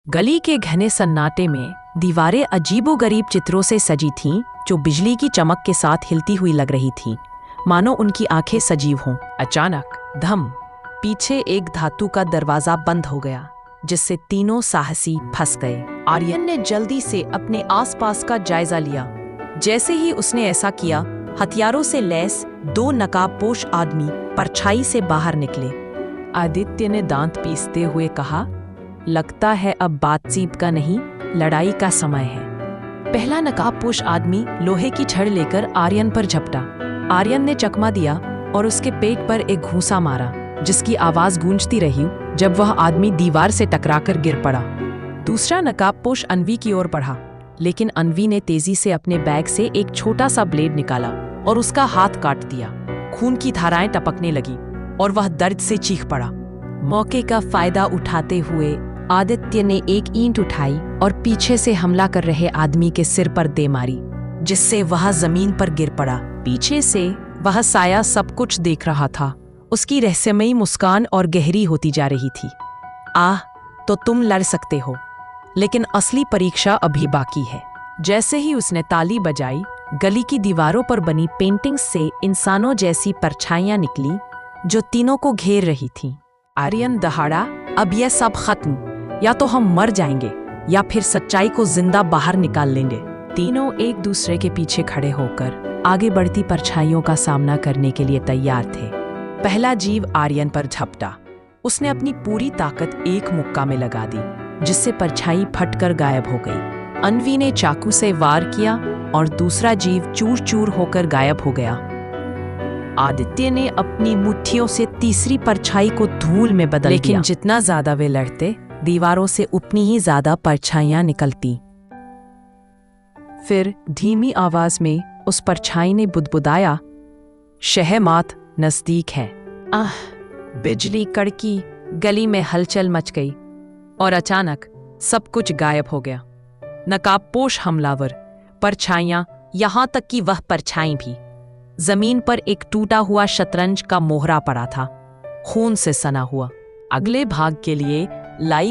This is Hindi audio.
गली के घने सन्नाटे में दीवारें अजीबोगरीब चित्रों से सजी थीं, जो बिजली की चमक के साथ हिलती हुई लग रही थीं, मानो उनकी आंखें सजीव हों। अचानक धम, पीछे एक धातु का दरवाजा बंद हो गया, जिससे तीनों साहसी फंस गए। आर्यन ने जल्दी से अपने आसपास का जायजा लिया। जैसे ही उसने ऐसा किया, हथियारों से लैस दो नकाबपोश आदमी परछाई से बाहर निकले। आदित्य ने दांत पीसते हुए कहा, लगता है अब बातचीत का नहीं, लड़ाई का समय है। पहला नकाबपोश आदमी लोहे की छड़ लेकर आर्यन पर झपटा। आर्यन ने चकमा दिया और उसके पेट पर एक घूंसा मारा, जिसकी आवाज गूंजती रही जब वह आदमी दीवार से टकराकर गिर पड़ा। दूसरा नकाबपोश अनवी की ओर बढ़ा, लेकिन अनवी ने तेजी से अपने बैग से एक छोटा सा ब्लेड निकाला और उसका हाथ काट दिया। खून की धाराएं टपकने लगी और वह दर्द से चीख पड़ा। मौके का फायदा उठाते हुए आदित्य ने एक ईंट उठाई और पीछे से हमला कर रहे आदमी के सिर पर दे मारी, जिससे वह जमीन पर गिर पड़ा। पीछे से वह साया सब कुछ देख रहा था। उसकी रहस्यमयी मुस्कान और गहरी होती जा रही थी। आह, तो तुम लड़ सकते हो, लेकिन असली परीक्षा अभी बाकी है। जैसे ही उसने ताली बजाई, गली की दीवारों पर बनी पेंटिंग्स से इंसानों जैसी परछाइयां निकली, जो तीनों को घेर रही थीं। आर्यन दहाड़ा, अब यह सब खत्म, या तो हम मर जाएंगे या फिर सच्चाई को जिंदा बाहर निकाल लेंगे। तीनों एक दूसरे के पीछे खड़े होकर आगे बढ़ती परछाइयों का सामना करने के लिए तैयार थे। पहला जीव आर्यन पर झपटा। उसने अपनी पूरी ताकत एक मुक्का में लगा दी, जिससे परछाई फटकर गायब हो गई। अनवी ने चाकू से वार किया और दूसरा जीव चूर चूर होकर गायब हो गया। आदित्य ने अपनी मुट्ठियों से तीसरी परछाई को धूल में बदल दिया। लेकिन जितना ज्यादा वे लड़ते, दीवारों से उतनी ही ज्यादा परछाइयां निकलती। फिर धीमी आवाज में उस परछाई ने बुदबुदाया, शहमात नजदीक है। आह! बिजली कड़की, गली में हलचल मच गई और अचानक सब कुछ गायब हो गया। नकाबपोश हमलावर, परछाइयां, यहां तक कि वह परछाई भी। जमीन पर एक टूटा हुआ शतरंज का मोहरा पड़ा था, खून से सना हुआ। अगले भाग के लिए लाइक